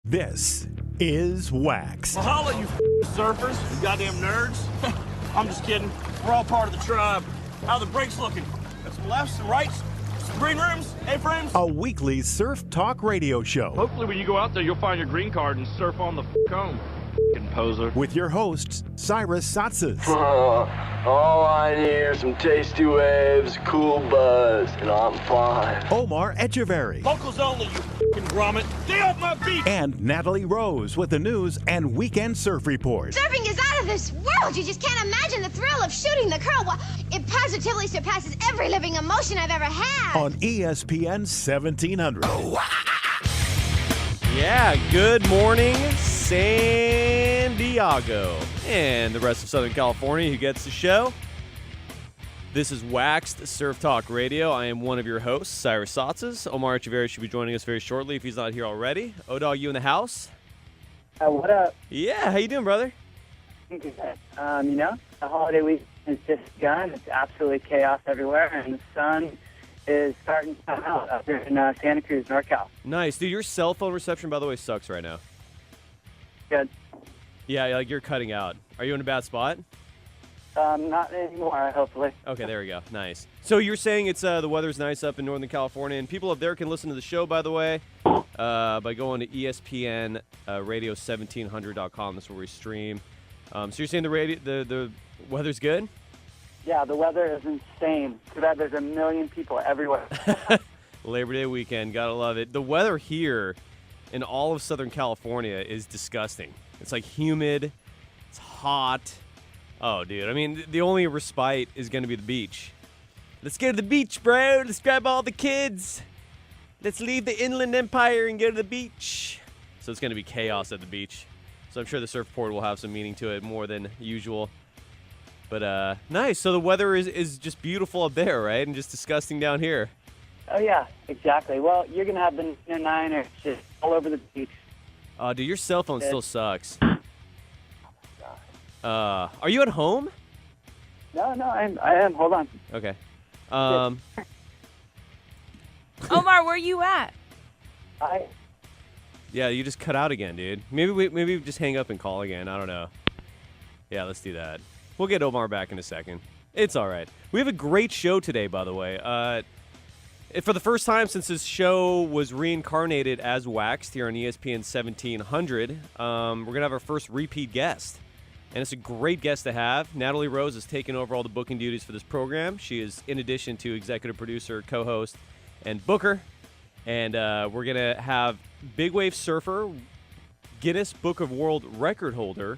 This is WaXed. Well, holla, you surfers, you goddamn nerds. I'm just kidding. We're all part of the tribe. How are the breaks looking? Got some lefts, some rights, some green rooms, A-frames. A weekly surf talk radio show. Hopefully when you go out there, you'll find your green card and surf on the home. Poser. With your hosts, Cyrus Saatsaz. All I need are some tasty waves, cool buzz, and I'm fine. Omar Etcheverry. Locals only, you grommet. Stay off my beach! And Natalie Rose with the news and weekend surf report. Surfing is out of this world. You just can't imagine the thrill of shooting the curl. It positively surpasses every living emotion I've ever had. On ESPN 1700. Yeah, good morning, San Diego, and the rest of Southern California who gets the show. This is WaXed Surf Talk Radio. I am one of your hosts, Cyrus Saatsaz. Omar Etcheverry should be joining us very shortly if he's not here already. O-Dog, you in the house? What up? Yeah, how you doing, brother? The holiday week has just begun. It's absolutely chaos everywhere, and the sun is starting to come out up here in Santa Cruz, NorCal. Nice. Dude, your cell phone reception, by the way, sucks right now. Good. Yeah, like you're cutting out. Are you in a bad spot? Not anymore, hopefully. Okay, there we go. Nice. So you're saying it's the weather's nice up in Northern California, and people up there can listen to the show, by the way, by going to ESPN radio1700.com. That's where we stream. So you're saying the weather's good? Yeah, the weather is insane. Too bad there's a million people everywhere. Labor Day weekend, gotta love it. The weather here in all of Southern California is disgusting. It's like humid, it's hot. Oh, dude, I mean, the only respite is going to be the beach. Let's go to the beach, bro. Let's grab all the kids. Let's leave the Inland Empire and go to the beach. So it's going to be chaos at the beach. So I'm sure the surfboard will have some meaning to it more than usual. But nice. So the weather is just beautiful up there, right? And just disgusting down here. Oh, yeah, exactly. Well, you're going to have the Niners just all over the beach. Oh, dude, your cell phone still sucks. Are you at home? No, I am. Hold on. Okay. Omar, where you at? Yeah, you just cut out again, dude. Maybe we just hang up and call again. I don't know. Yeah, let's do that. We'll get Omar back in a second. It's all right. We have a great show today, by the way. For the first time since this show was reincarnated as WaXed here on ESPN 1700, we're going to have our first repeat guest. And it's a great guest to have. Natalie Rose has taken over all the booking duties for this program. She is, in addition to executive producer, co-host, and booker. And we're going to have big wave surfer, Guinness Book of World Record holder,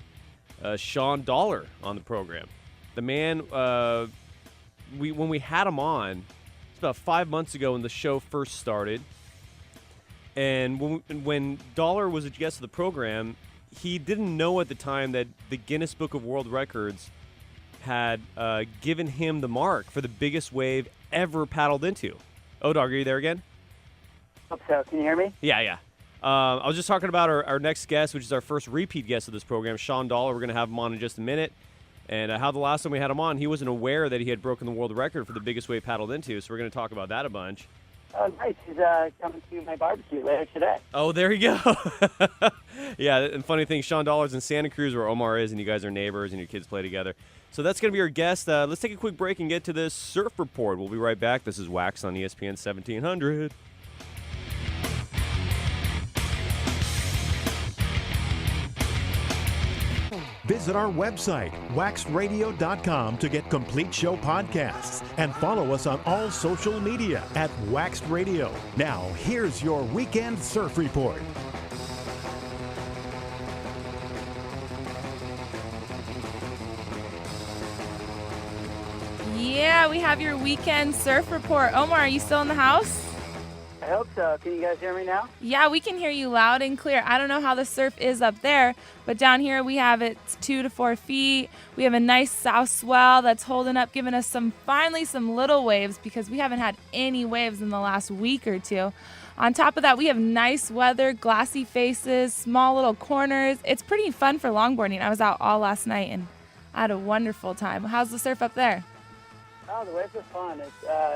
Shawn Dollar on the program. The man, when we had him on, it's about 5 months ago when the show first started. And when Dollar was a guest of the program, he didn't know at the time that the Guinness Book of World Records had given him the mark for the biggest wave ever paddled into. O-Dog, are you there again? Hope so. Can you hear me? Yeah. I was just talking about our next guest, which is our first repeat guest of this program, Shawn Dollar. We're going to have him on in just a minute. And how the last time we had him on, he wasn't aware that he had broken the world record for the biggest wave paddled into, so we're going to talk about that a bunch. Oh, nice. He's coming to my barbecue later today. Oh, there you go. Yeah, and funny thing, Shawn Dollar's in Santa Cruz where Omar is, and you guys are neighbors and your kids play together. So that's going to be our guest. Let's take a quick break and get to this surf report. We'll be right back. This is WaXed on ESPN 1700. Visit our website, waxedradio.com, to get complete show podcasts and follow us on all social media at WaXed Radio. Now, here's your weekend surf report. Yeah, we have your weekend surf report. Omar, are you still in the house? I hope so. Can you guys hear me now? Yeah, we can hear you loud and clear. I don't know how the surf is up there, but down here we have it 2 to 4 feet. We have a nice south swell that's holding up, giving us finally some little waves because we haven't had any waves in the last week or two. On top of that, we have nice weather, glassy faces, small little corners. It's pretty fun for longboarding. I was out all last night and I had a wonderful time. How's the surf up there? Oh, the waves are fun.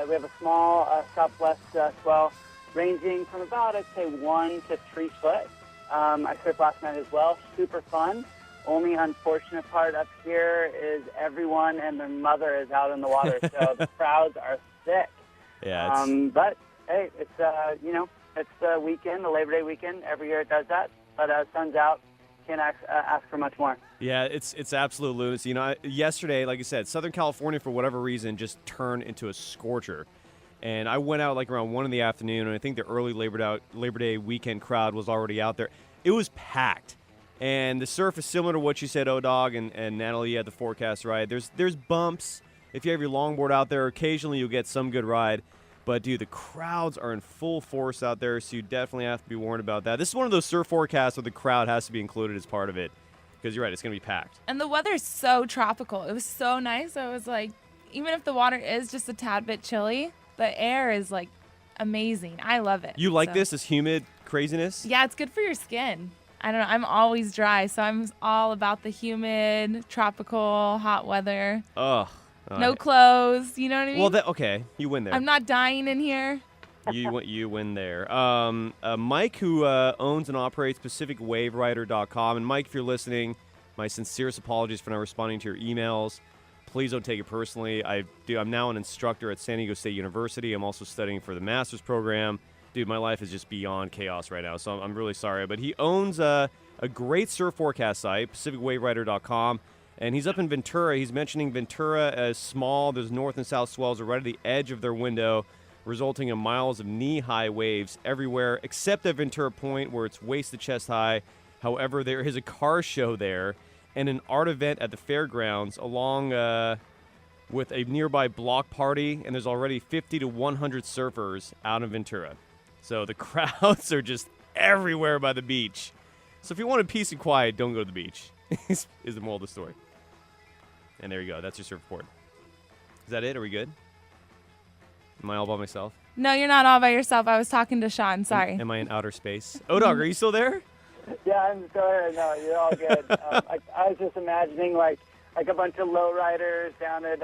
We have a small southwest swell ranging from about, I'd say, 1 to 3 foot. I surfed last night as well. Super fun. Only unfortunate part up here is everyone and their mother is out in the water, so the crowds are thick. Yeah. But hey, it's it's the weekend, the Labor Day weekend. Every year it does that. But sun's out. Can't ask for much more. Yeah, it's absolute lunacy. Yesterday, like I said, Southern California, for whatever reason, just turned into a scorcher. And I went out like around 1 in the afternoon, and I think the early Labor Day weekend crowd was already out there. It was packed. And the surf is similar to what you said, O-Dog, and Natalie, you had the forecast right. There's bumps. If you have your longboard out there, occasionally you'll get some good ride. But, dude, the crowds are in full force out there, so you definitely have to be warned about that. This is one of those surf forecasts where the crowd has to be included as part of it. Because you're right, it's going to be packed. And the weather's so tropical. It was so nice. I was like, even if the water is just a tad bit chilly, the air is, like, amazing. I love it. You like this humid craziness? Yeah, it's good for your skin. I don't know. I'm always dry, so I'm all about the humid, tropical, hot weather. Ugh. No clothes, you know what I mean? Well, okay, you win there. I'm not dying in here. You win there. Mike, who owns and operates PacificWaveWriter.com, and Mike, if you're listening, my sincerest apologies for not responding to your emails. Please don't take it personally. I'm now an instructor at San Diego State University. I'm also studying for the master's program. Dude, my life is just beyond chaos right now, so I'm really sorry. But he owns a great surf forecast site, PacificWaveWriter.com. And he's up in Ventura. He's mentioning Ventura as small. There's north and south swells are right at the edge of their window, resulting in miles of knee-high waves everywhere, except at Ventura Point, where it's waist to chest high. However, there is a car show there and an art event at the fairgrounds, along with a nearby block party. And there's already 50 to 100 surfers out in Ventura. So the crowds are just everywhere by the beach. So if you wanted peace and quiet, don't go to the beach, is the moral of the story. And there you go. That's your surf report. Is that it? Are we good? Am I all by myself? No, you're not all by yourself. I was talking to Shawn. Sorry. Am I in outer space? O-Dog, are you still there? Yeah, I'm still here. No, you're all good. I was just imagining like a bunch of lowriders down at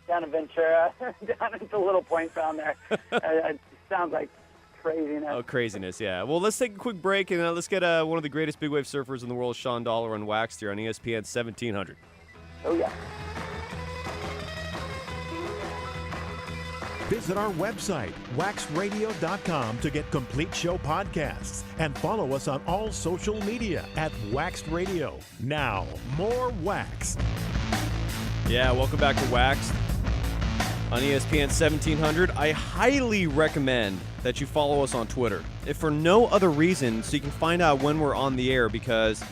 Ventura, down at the little point down there. It sounds like craziness. Oh, craziness, yeah. Well, let's take a quick break, and let's get one of the greatest big wave surfers in the world, Shawn Dollar, on WaXed here on ESPN 1700. Oh, yeah. Visit our website, waxradio.com, to get complete show podcasts and follow us on all social media at WaXed Radio. Now, more WaXed. Yeah, welcome back to WaXed on ESPN 1700. I highly recommend that you follow us on Twitter, if for no other reason, so you can find out when we're on the air, because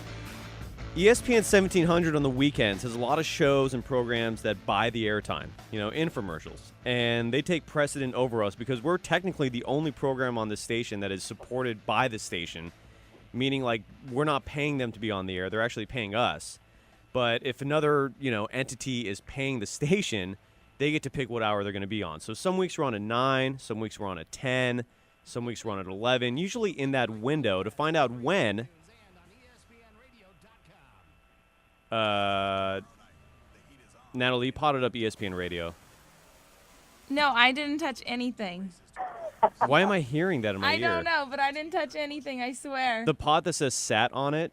ESPN 1700 on the weekends has a lot of shows and programs that buy the airtime, infomercials. And they take precedent over us because we're technically the only program on this station that is supported by the station, meaning like we're not paying them to be on the air. They're actually paying us. But if another, entity is paying the station, they get to pick what hour they're going to be on. So some weeks we're on at 9, some weeks we're on at 10, some weeks we're on at 11, usually in that window to find out when. Natalie, potted up ESPN Radio. No, I didn't touch anything. Why am I hearing that in my ear? I don't know, but I didn't touch anything, I swear. The pot that says "sat" on it?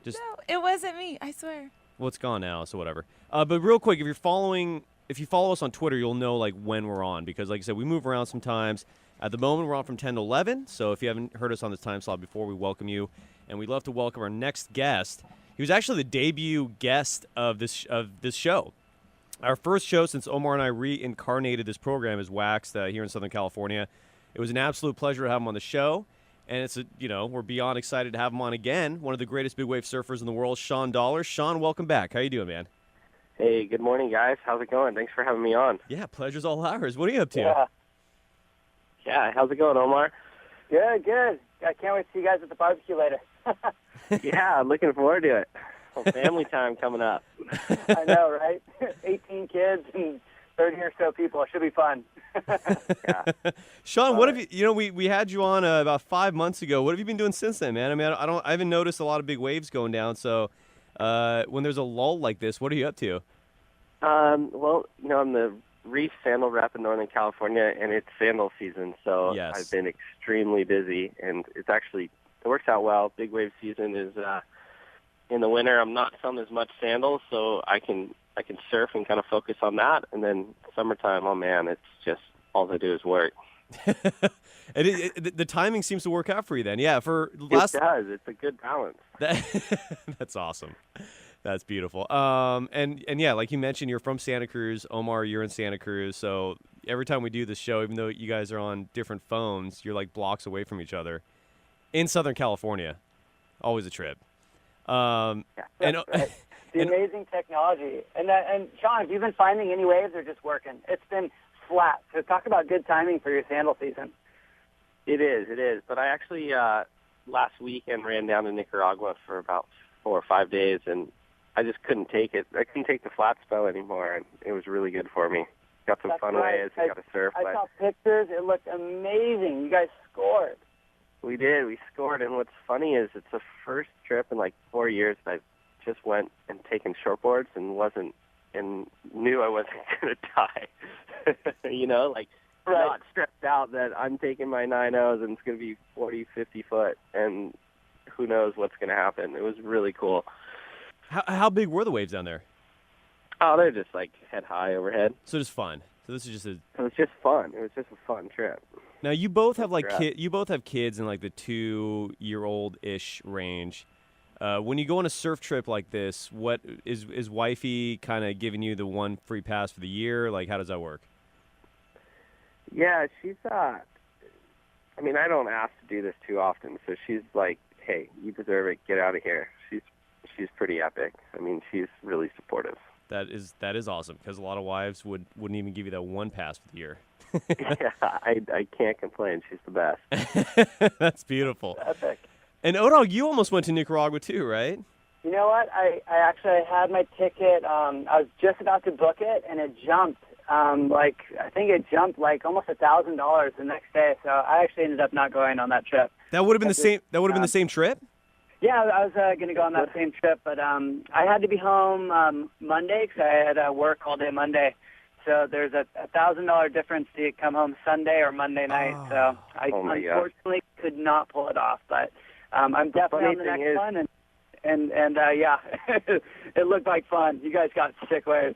No, it wasn't me, I swear. Well, it's gone now, so whatever. But real quick, if you follow us on Twitter, you'll know like when we're on, because like I said, we move around sometimes. At the moment, we're on from 10 to 11, so if you haven't heard us on this time slot before, we welcome you. And we'd love to welcome our next guest. He was actually the debut guest of this show. Our first show since Omar and I reincarnated this program is WaXed here in Southern California. It was an absolute pleasure to have him on the show, and we're beyond excited to have him on again. One of the greatest big wave surfers in the world, Shawn Dollar. Shawn, welcome back. How you doing, man? Hey, good morning, guys. How's it going? Thanks for having me on. Yeah, pleasure's all ours. What are you up to? Yeah, how's it going, Omar? Good. I can't wait to see you guys at the barbecue later. Yeah, I'm looking forward to it. Well, family time coming up. I know, right? 18 kids and 30 or so people. It should be fun. Yeah. Shawn, what have you? We had you on about 5 months ago. What have you been doing since then, man? I mean, I haven't noticed a lot of big waves going down. So, when there's a lull like this, what are you up to? Well, I'm the reef sandal rep in Northern California, and it's sandal season. So yes. I've been extremely busy, and it's actually works out well. Big wave season is in the winter. I'm not selling as much sandals, so I can surf and kind of focus on that. And then summertime, oh man, it's just all I do is work. The timing seems to work out for you then. Yeah, It does. It's a good balance. That's awesome. That's beautiful. And yeah, like you mentioned, you're from Santa Cruz. Omar, you're in Santa Cruz. So every time we do this show, even though you guys are on different phones, you're like blocks away from each other in Southern California. Always a trip. Right. The amazing technology. And Shawn, have you been finding any waves or just working? It's been flat. So talk about good timing for your sandal season. It is. But I actually last weekend ran down to Nicaragua for about 4 or 5 days, and I just couldn't take it. I couldn't take the flat spell anymore, and it was really good for me. Got some fun waves. I got to surf. I saw pictures. It looked amazing. You guys scored. We did. We scored, and what's funny is it's the first trip in like 4 years that I just went and taken shortboards and knew I wasn't going to die. You know, like not stressed out that I'm taking my 9.0s and it's going to be 40, 50 foot, and who knows what's going to happen. It was really cool. How big were the waves down there? Oh, they're just like head high overhead. So just fun. So this is just It was just fun. It was just a fun trip. Now you both have you both have kids in like the 2-year-old-ish range. When you go on a surf trip like this, what is wifey kind of giving you the one free pass for the year? Like, how does that work? Yeah, she's I mean, I don't ask to do this too often, so she's like, "Hey, you deserve it. Get out of here." She's pretty epic. I mean, she's really supportive. That is awesome, because a lot of wives wouldn't even give you that one pass for the year. Yeah, I can't complain. She's the best. That's beautiful. Epic. And Odog, you almost went to Nicaragua too, right? You know what? I actually had my ticket. I was just about to book it, and it jumped. I think it jumped like almost $1,000 the next day. So I actually ended up not going on that trip. That would have been the same. That would have been the same trip. Yeah, I was going to go on that same trip, but I had to be home Monday because I had work all day Monday. So there's a $1,000 difference to come home Sunday or Monday night. So I unfortunately could not pull it off, but I'm definitely on the next one. And yeah, it looked like fun. You guys got sick waves.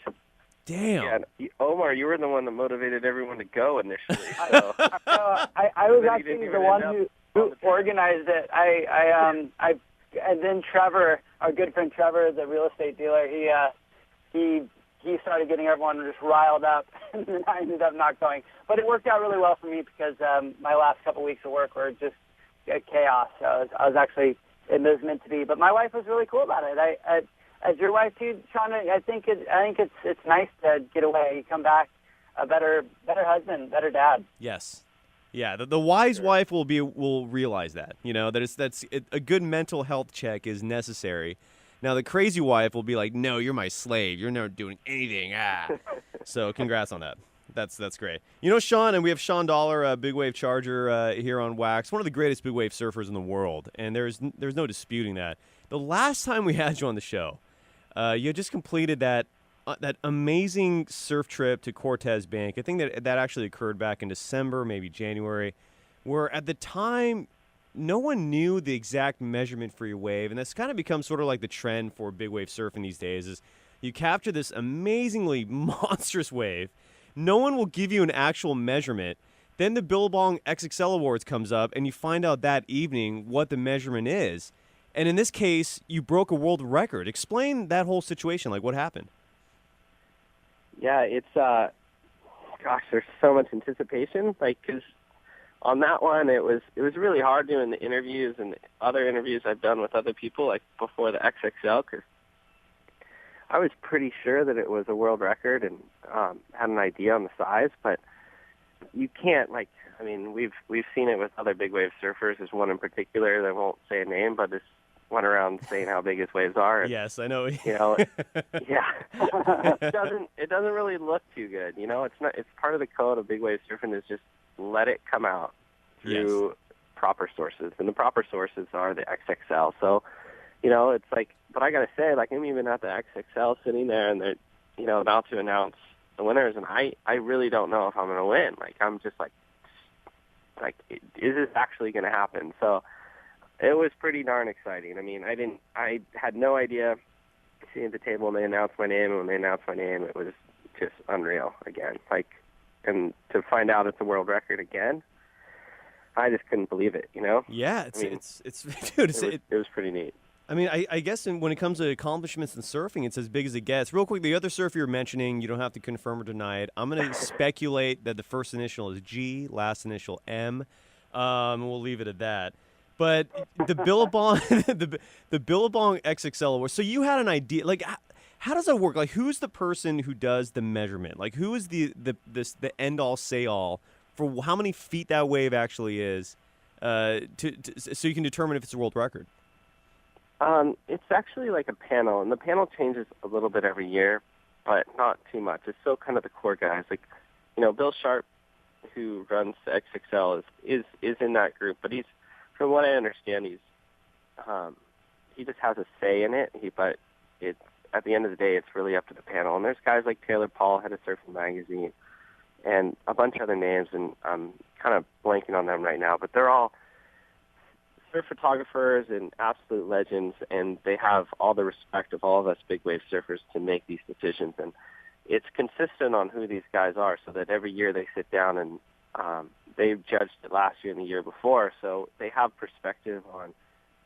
Damn. Yeah, Omar, you were the one that motivated everyone to go initially. So. I was actually the one who organized it. And then Trevor, our good friend Trevor, the real estate dealer, he started getting everyone just riled up, and then I ended up not going. But it worked out really well for me because my last couple weeks of work were just chaos. So I was actually, it was meant to be. But my wife was really cool about it. As your wife too, Shawn, I think it's nice to get away. You come back a better husband, better dad. Yes. Yeah, the wise wife will realize that, you know, a good mental health check is necessary. Now the crazy wife will be like, "No, you're my slave. You're not doing anything." So congrats on that. That's great. You know, Shawn, and we have Shawn Dollar, a big wave charger here on WaXed, one of the greatest big wave surfers in the world, and there's no disputing that. The last time we had you on the show, you had just completed that amazing surf trip to Cortes Bank. I think that actually occurred back in December, maybe January, where at the time no one knew the exact measurement for your wave, and that's kind of become sort of like the trend for big wave surfing these days. Is you capture this amazingly monstrous wave, no one will give you an actual measurement. Then the Billabong XXL Awards comes up, and you find out that evening what the measurement is. And in this case, you broke a world record. Explain that whole situation. Like, what happened? Yeah, it's gosh, there's so much anticipation. Like, 'cause on that one, it was really hard doing the interviews and other interviews I've done with other people, like before the XXL, because I was pretty sure that it was a world record and had an idea on the size, but you can't, like, I mean, we've seen it with other big wave surfers. There's one in particular that won't say a name, but this went around saying how big his waves are. And, yes, I know. You know, yeah, it doesn't really look too good. You know, it's part of the code of big wave surfing is just let it come out through proper sources, and the proper sources are the XXL. So, you know, it's like, but I gotta say, like, I'm even at the XXL sitting there, and they're, you know, about to announce the winners, and I really don't know if I'm gonna win. Like, I'm just like, is this actually gonna happen? So, It was pretty darn exciting. I mean, I had no idea. Seeing at the table when they announced my name, and when they announced my name, it was just unreal again. Like, and to find out it's a world record again, I just couldn't believe it. You know? Yeah, it's dude, it was pretty neat. I mean, I guess when it comes to accomplishments in surfing, it's as big as it gets. Real quick, the other surfer you're mentioning, you don't have to confirm or deny it. I'm going to speculate that the first initial is G, last initial M. We'll leave it at that. But the Billabong, the Billabong XXL Award. So you had an idea, like, how does that work? Like, who's the person who does the measurement? Like, who is the end all say all for how many feet that wave actually is, so you can determine if it's a world record? It's actually like a panel, and the panel changes a little bit every year, but not too much. It's still kind of the core guys. Like, you know, Bill Sharp, who runs the XXL, is in that group, but from what I understand, he just has a say in it. But it's at the end of the day, it's really up to the panel. And there's guys like Taylor Paul, head of Surfing Magazine, and a bunch of other names, and I'm kind of blanking on them right now, but they're all surf photographers and absolute legends, and they have all the respect of all of us big wave surfers to make these decisions. And it's consistent on who these guys are, so that every year they sit down and they've judged it last year and the year before, so they have perspective on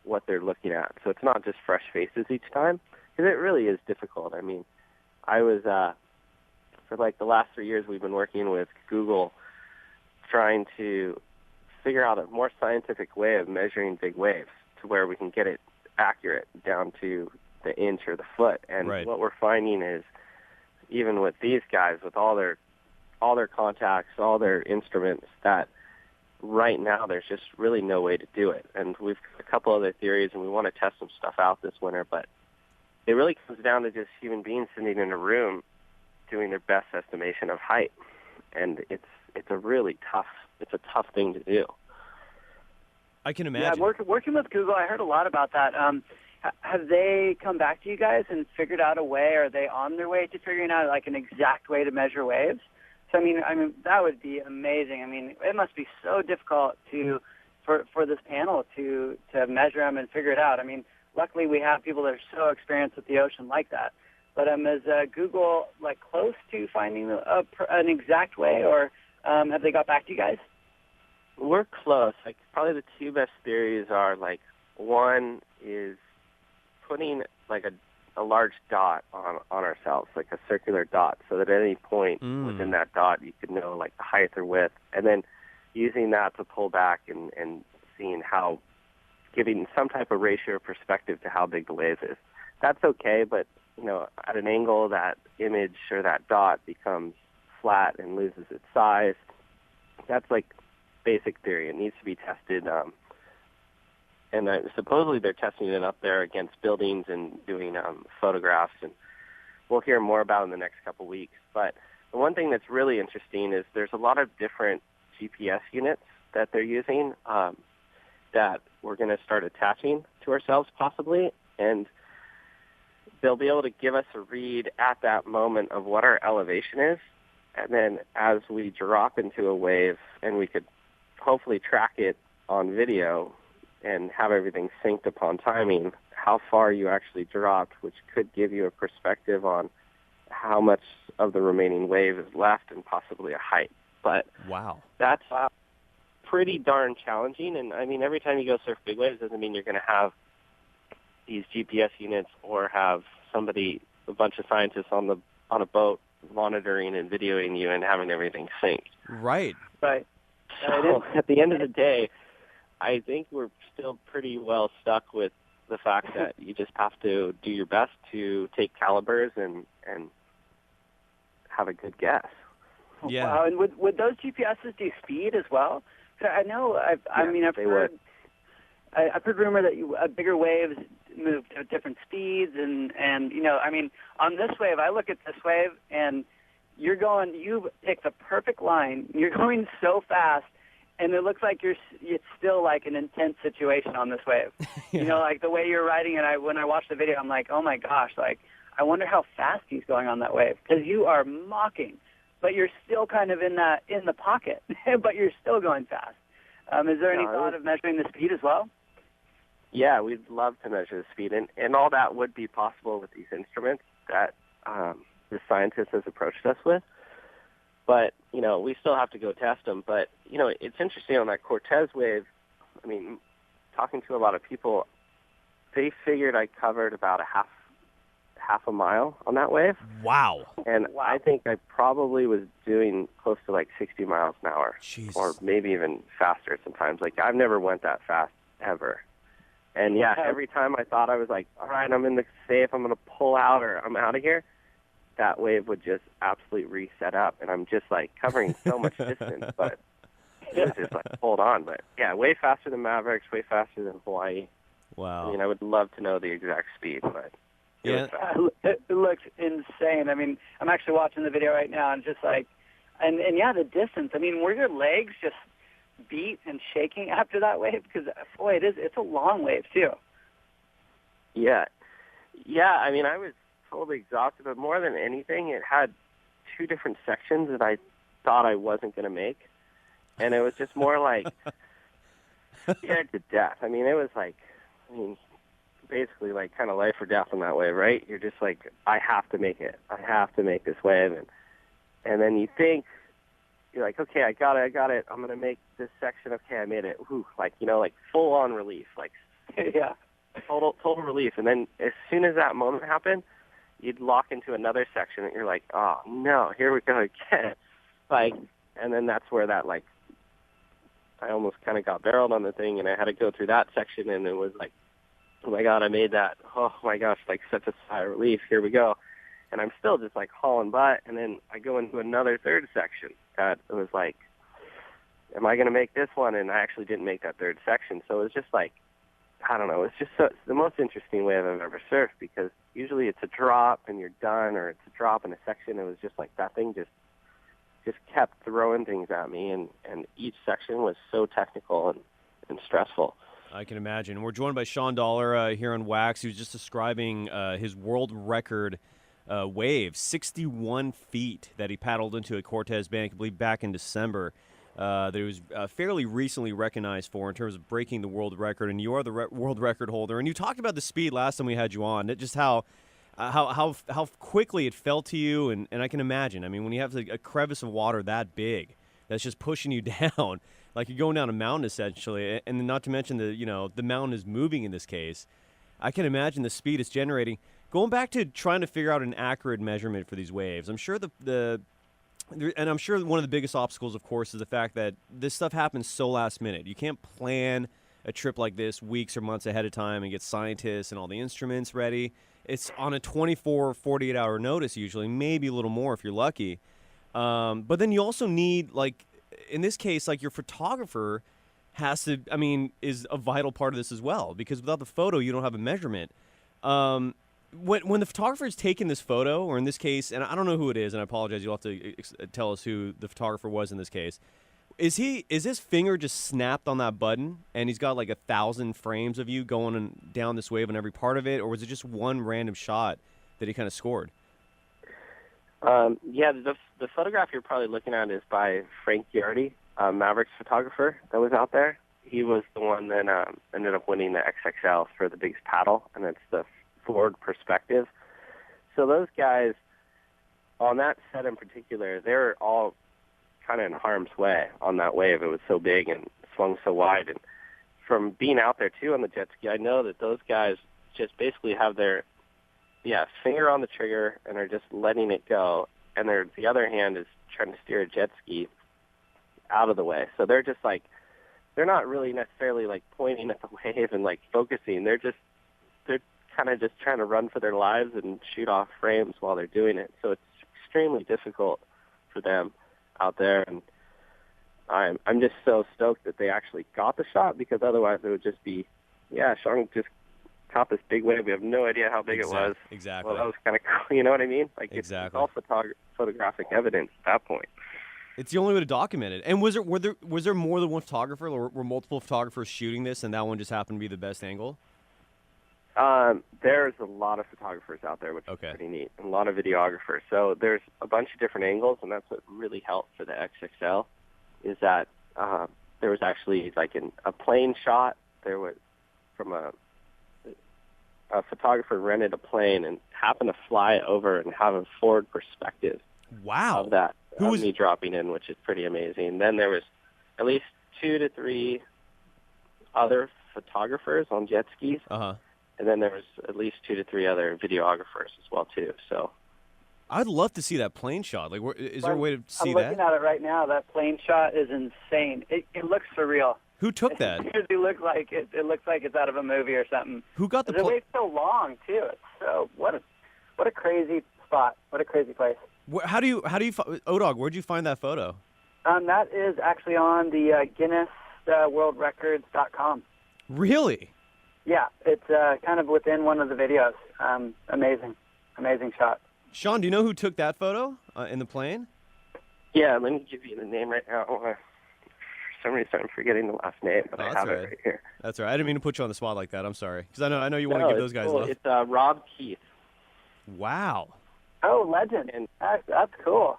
what they're looking at. So it's not just fresh faces each time, because it really is difficult. I mean, I was, for like the last 3 years, we've been working with Google trying to figure out a more scientific way of measuring big waves to where we can get it accurate down to the inch or the foot. And what we're finding is, even with these guys, with all their contacts, all their instruments, that right now there's just really no way to do it. And we've got a couple other theories, and we want to test some stuff out this winter, but it really comes down to just human beings sitting in a room doing their best estimation of height. And it's a really tough thing to do. I can imagine. Yeah, working with Google, I heard a lot about that. Have they come back to you guys and figured out a way? Are they on their way to figuring out like an exact way to measure waves? So I mean that would be amazing. I mean, it must be so difficult for this panel to measure them and figure it out. I mean, luckily we have people that are so experienced with the ocean like that. But is Google like close to finding an exact way, or have they got back to you guys? We're close. Like, probably the two best theories are, like, one is putting like a large dot on ourselves, like a circular dot, so that at any point within that dot you could know like the height or width, and then using that to pull back and seeing how, giving some type of ratio or perspective to how big the wave is. That's okay, but you know, at an angle, that image or that dot becomes flat and loses its size. That's like basic theory. It needs to be tested. And supposedly they're testing it up there against buildings and doing photographs, and we'll hear more about it in the next couple weeks. But the one thing that's really interesting is there's a lot of different GPS units that they're using that we're going to start attaching to ourselves possibly, and they'll be able to give us a read at that moment of what our elevation is, and then as we drop into a wave, and we could hopefully track it on video and have everything synced upon timing, how far you actually dropped, which could give you a perspective on how much of the remaining wave is left and possibly a height. But wow, that's pretty darn challenging. And I mean, every time you go surf big waves doesn't mean you're going to have these GPS units or have somebody, a bunch of scientists on a boat monitoring and videoing you and having everything synced. Right. Right. So at the end of the day, I think we're still pretty well stuck with the fact that you just have to do your best to take calibers and have a good guess. Yeah. Wow. And would those GPSs do speed as well? I know. I've heard. I've heard rumor that bigger waves move at different speeds, and you know, I mean, on this wave, I look at this wave, and you pick the perfect line. You're going so fast, and it looks like it's still like an intense situation on this wave. Yeah. You know, like the way you're riding it. When I watch the video, I'm like, oh my gosh, like I wonder how fast he's going on that wave, because you are mocking, but you're still kind of in the pocket, but you're still going fast. Is there any thought of measuring the speed as well? Yeah, we'd love to measure the speed, and all that would be possible with these instruments that the scientist has approached us with. But, we still have to go test them. But, it's interesting on that Cortes wave. I mean, talking to a lot of people, they figured I covered about a half a mile on that wave. Wow. And I think I probably was doing close to like 60 miles an hour. Jesus. Or maybe even faster sometimes. Like, I've never went that fast ever. And, yeah, every time I thought I was like, all right, I'm in the safe, I'm going to pull out or I'm out of here, that wave would just absolutely reset up. And I'm just, like, covering so much distance. But it was just like, hold on. But, yeah, way faster than Mavericks, way faster than Hawaii. Wow. I mean, I would love to know the exact speed, but it looks insane. I mean, I'm actually watching the video right now and just like, and yeah, the distance. I mean, were your legs just beat and shaking after that wave? Because, boy, it's a long wave, too. Yeah. Yeah, I mean, I was totally exhausted, but more than anything, it had two different sections that I thought I wasn't going to make. And it was just more like scared to death. I mean, it was like, basically like kind of life or death on that wave, right? You're just like, I have to make it. I have to make this wave. And then you think, you're like, okay, I got it. I'm going to make this section. Okay, I made it. Whew, like full on relief, like, yeah, total relief. And then as soon as that moment happened, you'd lock into another section and you're like, oh no, here we go again. Like, and then that's where that, like, I almost kind of got barreled on the thing and I had to go through that section and it was like, oh my God, I made that. Oh my gosh, like such a sigh of relief. Here we go. And I'm still just like hauling butt. And then I go into another third section that it was like, am I going to make this one? And I actually didn't make that third section. So it was just like, I don't know. It's just it's the most interesting wave I've ever surfed because usually it's a drop and you're done, or it's a drop in a section. It was just like that thing just kept throwing things at me. And each section was so technical and stressful. I can imagine. We're joined by Shawn Dollar here on WaXed. He was just describing his world record wave, 61 feet that he paddled into at Cortes Bank, I believe back in December, that he was fairly recently recognized for in terms of breaking the world record, and you are the world record holder. And you talked about the speed last time we had you on, just how quickly it felt to you, and I can imagine. I mean, when you have a crevice of water that big, that's just pushing you down, like you're going down a mountain essentially, and not to mention the mountain is moving in this case. I can imagine the speed it's generating. Going back to trying to figure out an accurate measurement for these waves, I'm sure and I'm sure one of the biggest obstacles, of course, is the fact that this stuff happens so last minute. You can't plan a trip like this weeks or months ahead of time and get scientists and all the instruments ready. It's on a 24, 48-hour notice usually, maybe a little more if you're lucky. But then you also need, like, in this case, like your photographer is a vital part of this as well, because without the photo, you don't have a measurement. When the photographer is taking this photo, or in this case, and I don't know who it is, and I apologize, you'll have to tell us who the photographer was in this case. Is his finger just snapped on that button, and he's got like 1,000 frames of you going down this wave on every part of it, or was it just one random shot that he kind of scored? Yeah, the photograph you're probably looking at is by Frank Giardi, Mavericks photographer that was out there. He was the one that ended up winning the XXL for the biggest paddle, and it's the forward perspective. So those guys on that set in particular, they were all kind of in harm's way on that wave. It was so big and swung so wide. And from being out there too on the jet ski, I know that those guys just basically have their finger on the trigger and are just letting it go, and the other hand is trying to steer a jet ski out of the way. So they're just like, they're not really necessarily like pointing at the wave and like focusing. They're kind of just trying to run for their lives and shoot off frames while they're doing it. So it's extremely difficult for them out there, and I'm just so stoked that they actually got the shot, because otherwise it would just be, Shawn just caught this big wave. We have no idea how big it was. Exactly. Well, that was kind of cool. You know what I mean? Like, exactly. It's all photographic evidence at that point. It's the only way to document it. And was there more than one photographer, or were multiple photographers shooting this, and that one just happened to be the best angle? There's a lot of photographers out there, which is pretty neat, and a lot of videographers. So there's a bunch of different angles, and that's what really helped for the XXL, is that there was actually like a plane shot. There was from a photographer rented a plane and happened to fly over and have a forward perspective Wow. of that, Who of was me dropping in, which is pretty amazing. Then there was at least 2 to 3 other photographers on jet skis, Uh-huh. and then there was at least 2 to 3 other videographers as well too. So I'd love to see that plane shot. Like, is there a way to see I'm that? looking at it right now. That plane shot is insane. It looks surreal. Who took that? It seriously looks like it looks like it's out of a movie or something. Who got the The way it's so long too. It's so what a crazy spot. What a crazy place. How do you Odog, where'd you find that photo? That is actually on the Guinness World Records.com. Really? Yeah, it's kind of within one of the videos. Amazing shot. Shawn, do you know who took that photo in the plane? yeah, let me give you the name right now. For some reason, I'm forgetting the last name, but I have it right here. That's all right. I didn't mean to put you on the spot like that. I'm sorry, because I know you want to give those guys cool. love. It's Rob Keith. Wow. Oh, legend! And that's cool.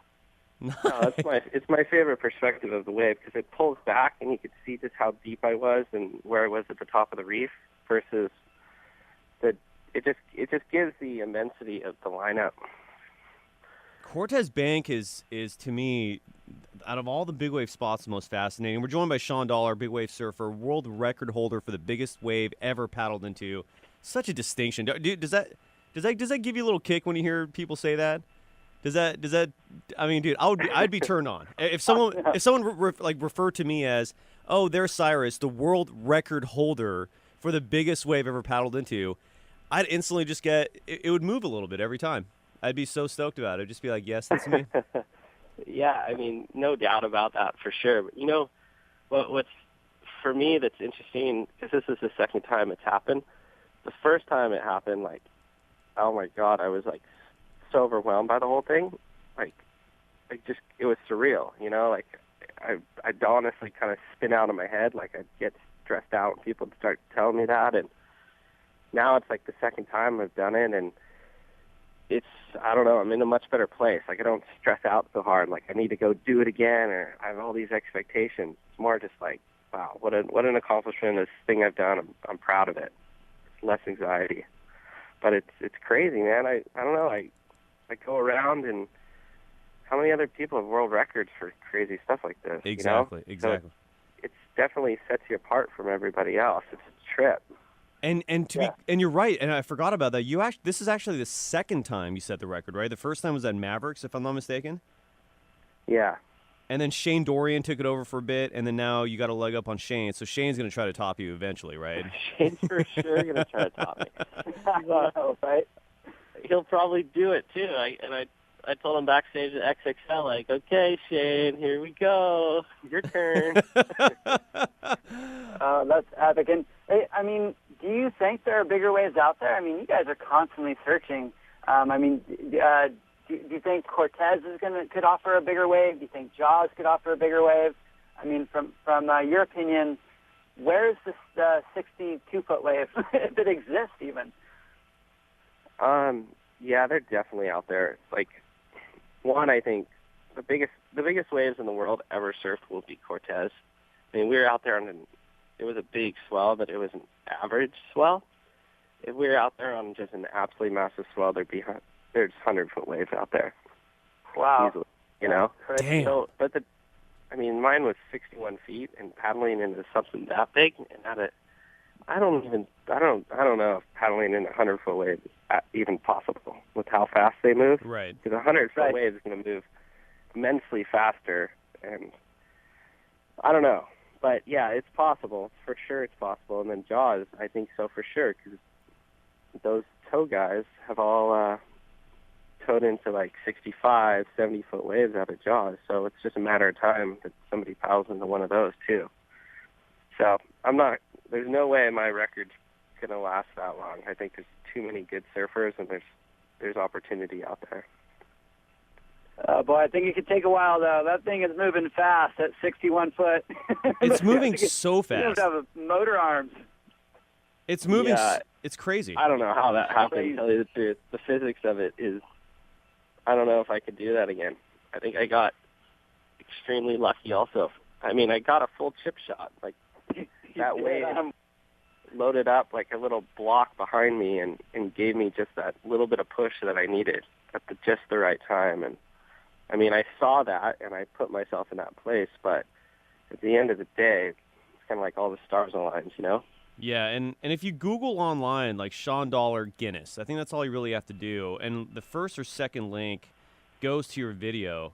No, it's my favorite perspective of the wave because it pulls back and you can see just how deep I was and where I was at the top of the reef versus it just gives the immensity of the lineup. Cortes Bank is to me, out of all the big wave spots, the most fascinating. We're joined by Shawn Dollar, big wave surfer, world record holder for the biggest wave ever paddled into. Such a distinction. Dude, does that give you a little kick when you hear people say that? Does that? I mean, dude, I'd be turned on if someone referred to me as, oh, there's Cyrus, the world record holder for the biggest wave ever paddled into. I'd instantly just it would move a little bit every time. I'd be so stoked about it. I'd just be like, yes, that's me. Yeah, I mean, no doubt about that for sure. But you know, what's for me that's interesting, because this is the second time it's happened. The first time it happened, like, oh my God, I was like so overwhelmed by the whole thing. Like it was surreal, you know, like I'd honestly kind of spin out of my head. Like I'd get stressed out and people would start telling me that. And now it's like the second time I've done it, and I don't know, I'm in a much better place. Like I don't stress out so hard. Like I need to go do it again, or I have all these expectations. It's more just like, wow, what an accomplishment, this thing I've done. I'm proud of it. It's less anxiety. But it's crazy, man. I don't know. I go around, and how many other people have world records for crazy stuff like this? Exactly, you know? exactly. So it definitely sets you apart from everybody else. It's a trip. And you're right. And I forgot about that. This is actually the second time you set the record, right? The first time was at Mavericks, if I'm not mistaken. Yeah. And then Shane Dorian took it over for a bit, and then now you got a leg up on Shane. So Shane's going to try to top you eventually, right? Shane's for sure going to try to top me. Right? He'll probably do it too. I told him backstage at XXL, like, okay, Shane, here we go. Your turn. That's epic. And I mean, do you think there are bigger waves out there? I mean, you guys are constantly searching. I mean, do you think Cortes could offer a bigger wave? Do you think Jaws could offer a bigger wave? I mean, from your opinion, where is this 62-foot wave, if it exists even? Yeah, they're definitely out there. Like, one, I think the biggest waves in the world ever surfed will be Cortes. I mean, we were out there it was a big swell, but it was an average swell. If we were out there on just an absolutely massive swell, there's 100-foot waves out there. Wow. Easily, you know? Damn. So, mine was 61 feet, and paddling into something that big, and I don't know if paddling in a 100-foot wave is even possible with how fast they move. Right. Because a 100-foot wave is going to move immensely faster, and I don't know. But, yeah, it's possible. For sure it's possible. And then Jaws, I think so for sure, because those tow guys have all towed into like 65, 70-foot waves out of Jaws. So it's just a matter of time that somebody paddles into one of those, too. So there's no way my record's going to last that long. I think there's too many good surfers, and there's opportunity out there. Boy, I think it could take a while, though. That thing is moving fast at 61 foot. It's moving so fast. You have motor arms. It's moving. Yeah, it's crazy. I don't know how that happened, to tell you the truth. The physics of it is, I don't know if I could do that again. I think I got extremely lucky also. I mean, I got a full chip shot. Like, that wave loaded up like a little block behind me and gave me just that little bit of push that I needed at just the right time. And I mean, I saw that and I put myself in that place, but at the end of the day, it's kind of like all the stars aligned, you know? Yeah, and if you Google online, like Shawn Dollar Guinness, I think that's all you really have to do. And the first or second link goes to your video,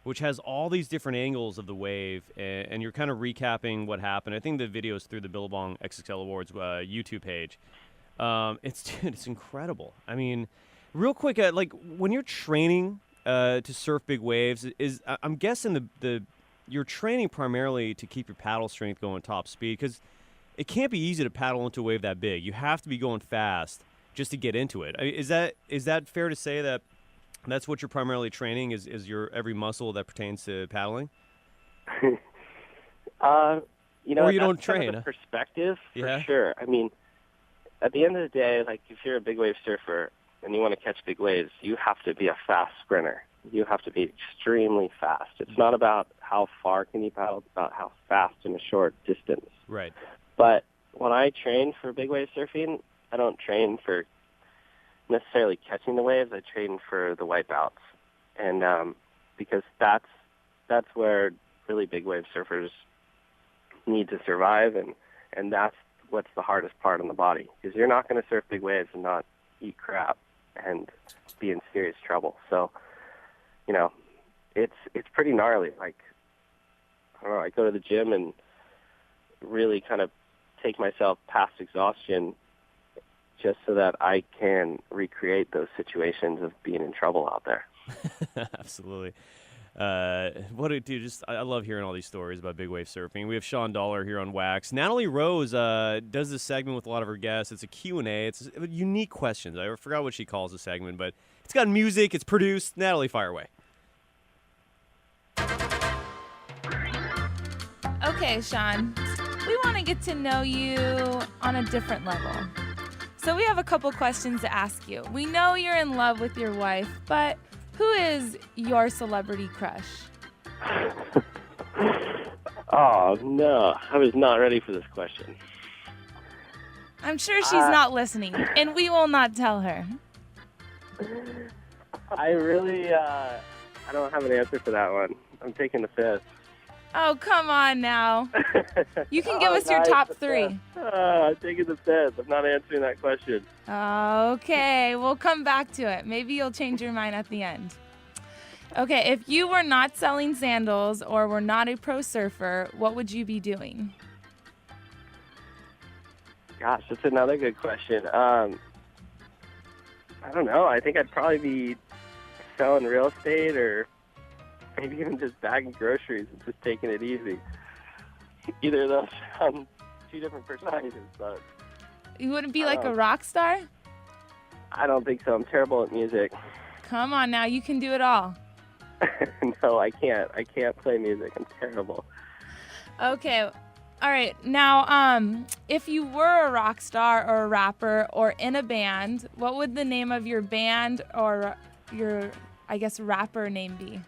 which has all these different angles of the wave, and you're kind of recapping what happened. I think the video is through the Billabong XXL Awards YouTube page. It's incredible. I mean, real quick, like when you're training to surf big waves, I'm guessing you're training primarily to keep your paddle strength going top speed, because it can't be easy to paddle into a wave that big. You have to be going fast just to get into it. I mean, is that fair to say that that's what you're primarily training, is your every muscle that pertains to paddling? You know, or you that's don't train. Kind of the perspective, Yeah. for sure. I mean, at the end of the day, like if you're a big wave surfer and you want to catch big waves, you have to be a fast sprinter. You have to be extremely fast. It's not about how far can you paddle, it's about how fast in a short distance. Right. But when I train for big wave surfing, I don't train for necessarily catching the waves. I train for the wipeouts, and because that's where really big wave surfers need to survive, and that's what's the hardest part on the body, because you're not going to surf big waves and not eat crap and be in serious trouble. So, you know, it's pretty gnarly. Like, I don't know, I go to the gym and really kind of take myself past exhaustion just so that I can recreate those situations of being in trouble out there. Absolutely. I love hearing all these stories about big wave surfing. We have Shawn Dollar here on WaXed. Natalie Rose does this segment with a lot of her guests. It's a Q&A. It's unique questions. I forgot what she calls the segment, but it's got music. It's produced. Natalie, fire away. Okay, Shawn, we want to get to know you on a different level. So we have a couple questions to ask you. We know you're in love with your wife, but who is your celebrity crush? Oh, no. I was not ready for this question. I'm sure she's not listening, and we will not tell her. I really, I don't have an answer for that one. I'm taking the fifth. Oh, come on now. You can give us your top three. I'm taking the fifth. I'm not answering that question. Okay, we'll come back to it. Maybe you'll change your mind at the end. Okay, if you were not selling sandals or were not a pro surfer, what would you be doing? Gosh, that's another good question. I don't know. I think I'd probably be selling real estate, or maybe even just bagging groceries and just taking it easy. Either of those sound two different personalities, but You wouldn't be like a rock star? I don't think so. I'm terrible at music. Come on now, you can do it all. No, I can't. I can't play music. I'm terrible. Okay. All right. Now, if you were a rock star or a rapper or in a band, what would the name of your band or your, I guess, rapper name be?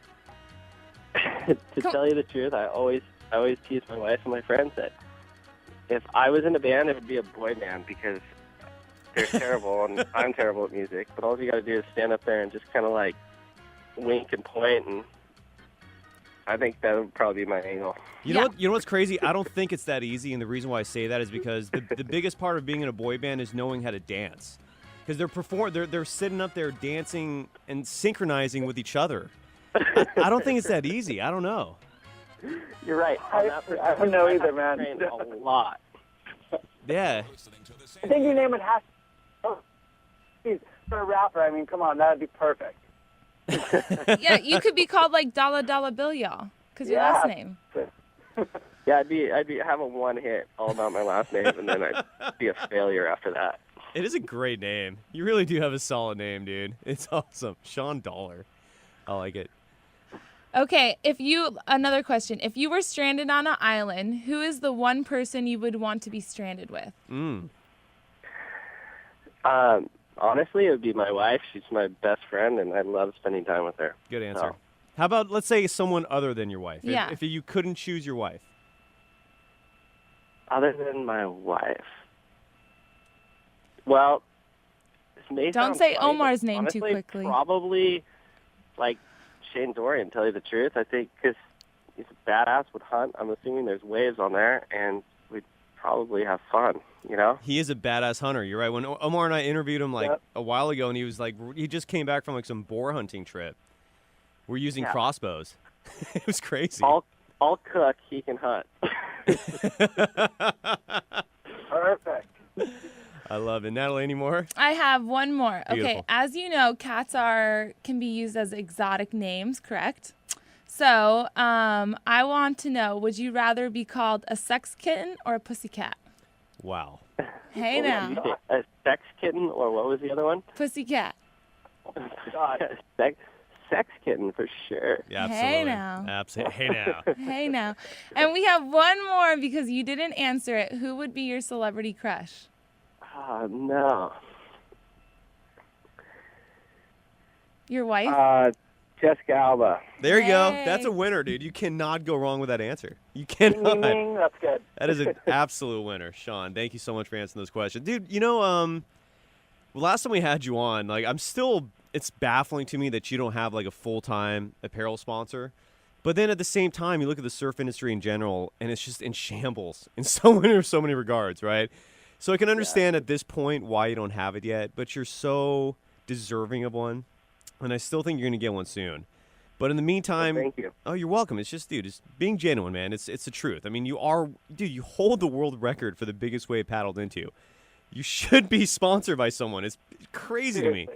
To tell you the truth, I always tease my wife and my friends that if I was in a band, it would be a boy band, because they're terrible and I'm terrible at music. But all you got to do is stand up there and just kind of like wink and point, and I think that would probably be my angle. You know what's crazy? I don't think it's that easy, and the reason why I say that is because the biggest part of being in a boy band is knowing how to dance, because they're sitting up there dancing and synchronizing with each other. I don't think it's that easy. I don't know. You're right. I don't know either, man. I train a lot. Yeah. I think your name would have to... geez, for a rapper, I mean, come on, that would be perfect. Yeah, you could be called like Dollar Dollar Bill, y'all, because your last name. Yeah, I'd have a one hit all about my last name, and then I'd be a failure after that. It is a great name. You really do have a solid name, dude. It's awesome. Shawn Dollar. I like it. Okay, another question. If you were stranded on an island, who is the one person you would want to be stranded with? Honestly, it would be my wife. She's my best friend, and I love spending time with her. Good answer. So. How about, let's say, someone other than your wife? Yeah. If you couldn't choose your wife. Other than my wife, Well, this may Don't sound say funny, Omar's but name too honestly, quickly. Probably like Shane Dorian, tell you the truth. I think because he's a badass with hunt. I'm assuming there's waves on there, and we'd probably have fun, you know? He is a badass hunter. You're right. When Omar and I interviewed him a while ago, and he was like, he just came back from like some boar hunting trip. We're using crossbows. It was crazy. I'll cook. He can hunt. Perfect. I love it. Natalie, any more? I have one more. Okay, Beautiful. as you know, cats can be used as exotic names, correct? So, I want to know, would you rather be called a sex kitten or a pussycat? Wow. Hey now. A sex kitten, or what was the other one? Pussycat. Sex kitten for sure. Yeah, Hey absolutely. now. Absolutely. Hey now. Hey now. And we have one more because you didn't answer it. Who would be your celebrity crush? Oh, no. Your wife? Jessica Alba. There you go. Hey. That's a winner, dude. You cannot go wrong with that answer. You Ding, ding, cannot. ding. That's good. That is an absolute winner, Shawn. Thank you so much for answering those questions, dude. You know, last time we had you on, like, it's baffling to me that you don't have like a full-time apparel sponsor. But then at the same time, you look at the surf industry in general, and it's just in shambles in so many regards, right? So I can understand at this point why you don't have it yet, but you're so deserving of one, and I still think you're gonna get one soon. But in the meantime, Thank you. Oh, you're welcome. It's just, dude, it's being genuine, man. It's the truth. I mean, you hold the world record for the biggest wave paddled into. You should be sponsored by someone. It's crazy to me.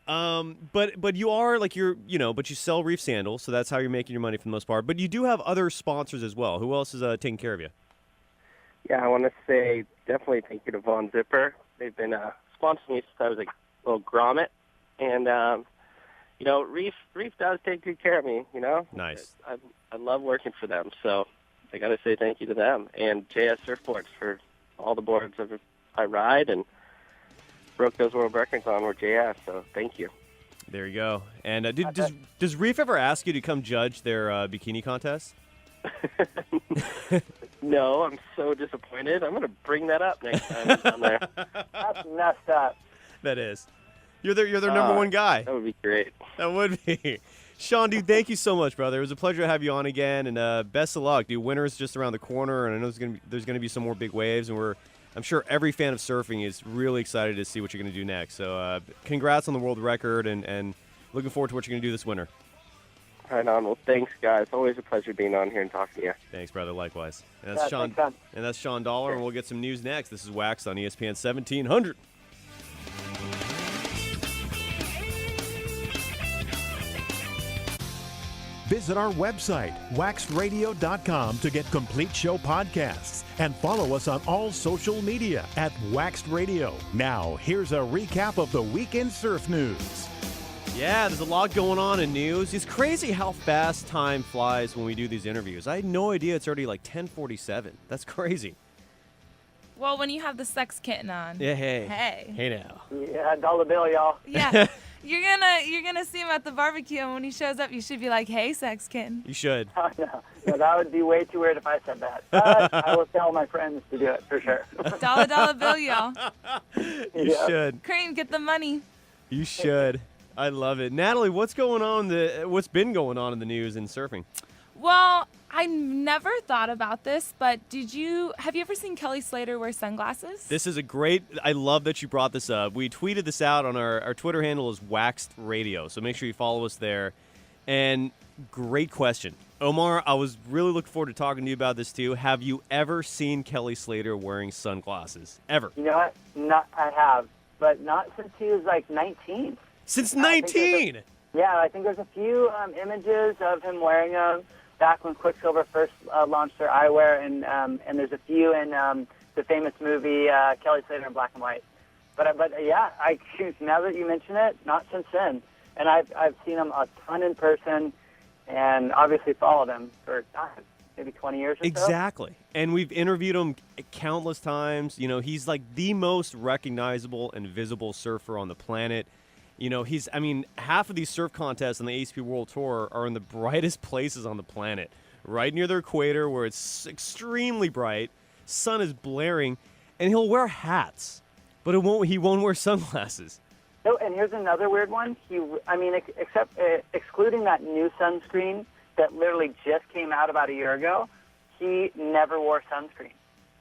But you are but you sell reef sandals, so that's how you're making your money for the most part. But you do have other sponsors as well. Who else is taking care of you? Yeah, I want to say definitely thank you to Von Zipper. They've been sponsoring me since I was a little grommet. And, Reef does take good care of me, you know? Nice. I love working for them, so I got to say thank you to them. And JS Surfboards for all the boards I ride and broke those world records on were JS, so thank you. There you go. And does Reef ever ask you to come judge their bikini contest? No, I'm so disappointed. I'm going to bring that up next time I'm down there. That's messed up. That is. You're their number one guy. That would be great. That would be. Shawn, dude, thank you so much, brother. It was a pleasure to have you on again, and best of luck, dude. Winter's just around the corner, and I know there's gonna be some more big waves, and I'm sure every fan of surfing is really excited to see what you're gonna do next. So, congrats on the world record, and looking forward to what you're gonna do this winter. Right on. Well, thanks, guys. Always a pleasure being on here and talking to you. Thanks, brother. Likewise. And that's Shawn. thanks, And that's Shawn Dollar, and we'll get some news next. This is WaXed on ESPN 1700. Visit our website, waxedradio.com, to get complete show podcasts and follow us on all social media at WaXed Radio. Now, here's a recap of the weekend surf news. Yeah, there's a lot going on in news. It's crazy how fast time flies when we do these interviews. I had no idea it's already like 10:47. That's crazy. Well, when you have the sex kitten on. Yeah, hey. Hey. Hey now. Yeah, dollar bill, y'all. Yeah. You're gonna see him at the barbecue, and when he shows up, you should be like, "Hey, sex kitten." You should. Oh, no, that would be way too weird if I said that. But I will tell my friends to do it for sure. Dollar bill, y'all. You should. Crane, get the money. You should. I love it. Natalie, what's been going on in the news in surfing? Well, I never thought about this, but have you ever seen Kelly Slater wear sunglasses? This is I love that you brought this up. We tweeted this out on our Twitter handle is WaXed Radio, so make sure you follow us there. And great question. Omar, I was really looking forward to talking to you about this too. Have you ever seen Kelly Slater wearing sunglasses? Ever? You know what? I have, but not since he was like 19. Since 19? I think there's a few images of him wearing them back when Quicksilver first launched their eyewear, and there's a few in the famous movie Kelly Slater in black and white. But yeah, now that you mention it, not since then. And I've seen him a ton in person, and obviously followed him for maybe 20 years or so. Exactly. And we've interviewed him countless times. You know, he's like the most recognizable and visible surfer on the planet. You know, half of these surf contests on the ACP World Tour are in the brightest places on the planet, right near the equator where it's extremely bright, sun is blaring, and he'll wear hats But he won't wear sunglasses. Oh, and here's another weird one. Excluding that new sunscreen that literally just came out about a year ago, he never wore sunscreen.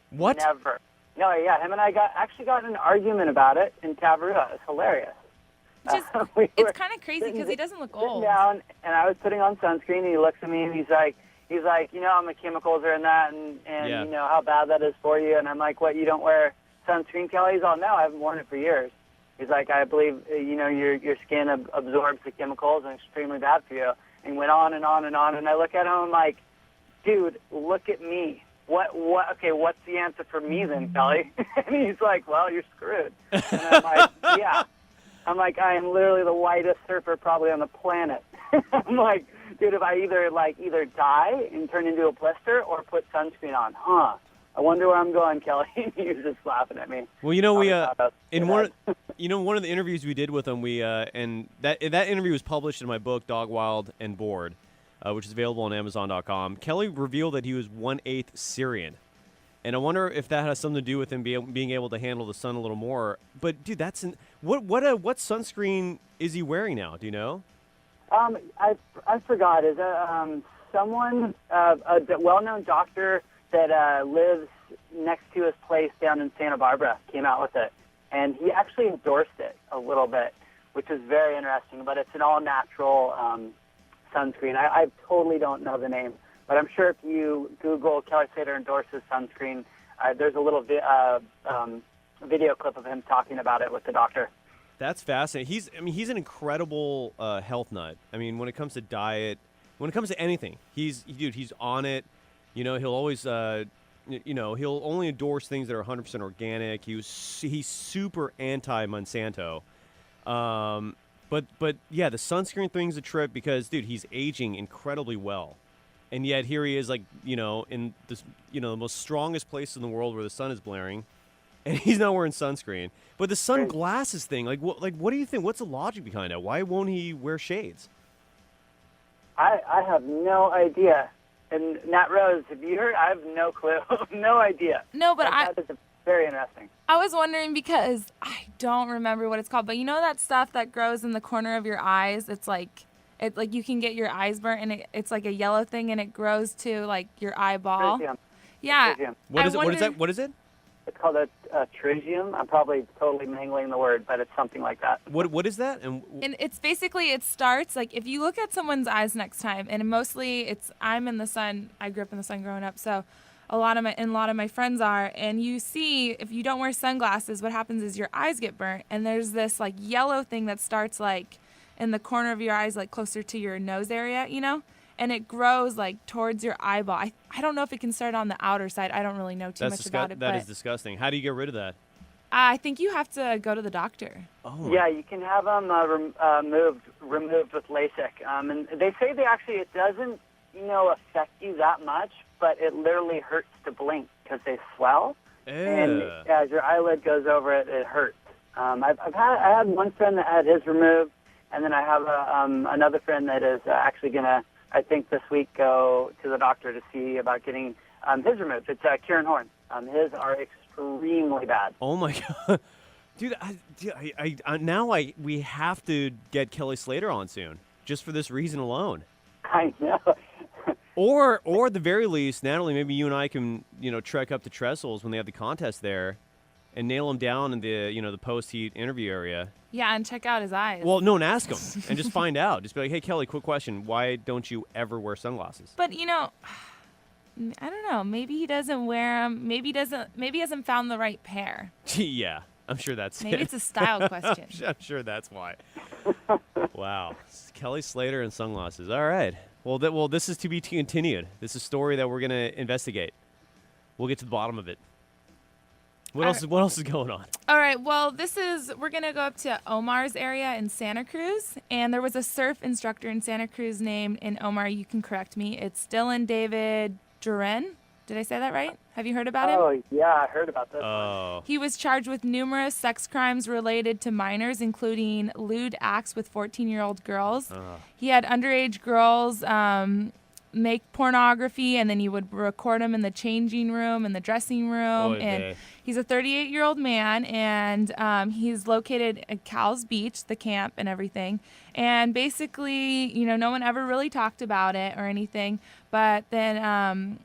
What? Never. No, yeah, him and I actually got in an argument about it in Tavarua. It's hilarious. It's kind of crazy because he doesn't look old. Down, and I was putting on sunscreen, and he looks at me, and he's like, how many chemicals are in that, and how bad that is for you. And I'm like, what, you don't wear sunscreen, Kelly? He's all, no, I haven't worn it for years. He's like, I believe, your skin absorbs the chemicals and it's extremely bad for you. And went on and on and on. And I look at him, I'm like, dude, look at me. Okay, what's the answer for me then, Kelly? And he's like, well, you're screwed. And I'm like, yeah. I'm like, I am literally the whitest surfer probably on the planet. I'm like, dude, if I either die and turn into a blister or put sunscreen on, I wonder where I'm going, Kelly. He was just laughing at me. Well, one of the interviews we did with him, and that interview was published in my book, Dog Wild and Bored, which is available on Amazon.com. Kelly revealed that he was 1/8 Syrian. And I wonder if that has something to do with him being able to handle the sun a little more. But dude, what sunscreen is he wearing now? Do you know? I forgot. Is someone a well-known doctor that lives next to his place down in Santa Barbara came out with it, and he actually endorsed it a little bit, which is very interesting. But it's an all-natural sunscreen. I totally don't know the name. But I'm sure if you Google Kelly Slater endorses sunscreen, there's a little video clip of him talking about it with the doctor. That's fascinating. He's an incredible health nut. I mean, when it comes to diet, when it comes to anything, he's on it. He'll always, he'll only endorse things that are 100% organic. He's super anti-Monsanto. But yeah, the sunscreen thing's a trip because, dude, he's aging incredibly well. And yet here he is, in this, the most strongest place in the world where the sun is blaring, and he's not wearing sunscreen. But the sunglasses thing, what do you think? What's the logic behind it? Why won't he wear shades? I have no idea. And Nat Rose, have you heard? I have no clue, no idea. No, but that is very interesting. I was wondering because I don't remember what it's called, but you know that stuff that grows in the corner of your eyes? It's like you can get your eyes burnt, and it's like a yellow thing, and it grows to like your eyeball. Tritium. Yeah. Tritium. What is it? It's called a tritium. I'm probably totally mangling the word, but it's something like that. What is that? And it's basically, it starts like if you look at someone's eyes next time, and mostly I'm in the sun. I grew up in the sun growing up, so a lot of my friends are, and you see if you don't wear sunglasses, what happens is your eyes get burnt, and there's this like yellow thing that starts like in the corner of your eyes, like closer to your nose area, and it grows like towards your eyeball. I don't know if it can start on the outer side. I don't really know too much about it. That is disgusting. How do you get rid of that? I think you have to go to the doctor. Oh. Yeah, you can have them removed with LASIK. And they say it doesn't, affect you that much, but it literally hurts to blink because they swell. Ew. And as your eyelid goes over it, it hurts. I had one friend that had his removed, and then I have another friend that is actually going to, I think this week, go to the doctor to see about getting his removed. It's Kieran Horn. His are extremely bad. Oh my god, dude! We have to get Kelly Slater on soon, just for this reason alone. I know. Or at the very least, Natalie, maybe you and I can trek up to Trestles when they have the contest there, and nail him down in the post-heat interview area. Yeah, and check out his eyes. Well, no, and ask him and just find out. Just be like, hey, Kelly, quick question. Why don't you ever wear sunglasses? But, I don't know. Maybe he doesn't wear them. Maybe he hasn't found the right pair. Yeah, I'm sure that's Maybe it's a style question. I'm sure that's why. Wow. Kelly Slater and sunglasses. All right. Well, this is to be continued. This is a story that we're going to investigate. We'll get to the bottom of it. What else is going on? All right. Well, we're going to go up to Omar's area in Santa Cruz. And there was a surf instructor in Santa Cruz named, and Omar, you can correct me, it's Dylan David Duren. Did I say that right? Have you heard about him? Oh, yeah, I heard about this. Oh. He was charged with numerous sex crimes related to minors, including lewd acts with 14-year-old girls. He had underage girls make pornography, and then you would record him in the changing room, in the dressing room. And he's a 38-year-old man, and he's located at Cal's Beach, the camp and everything. And basically, no one ever really talked about it or anything. But then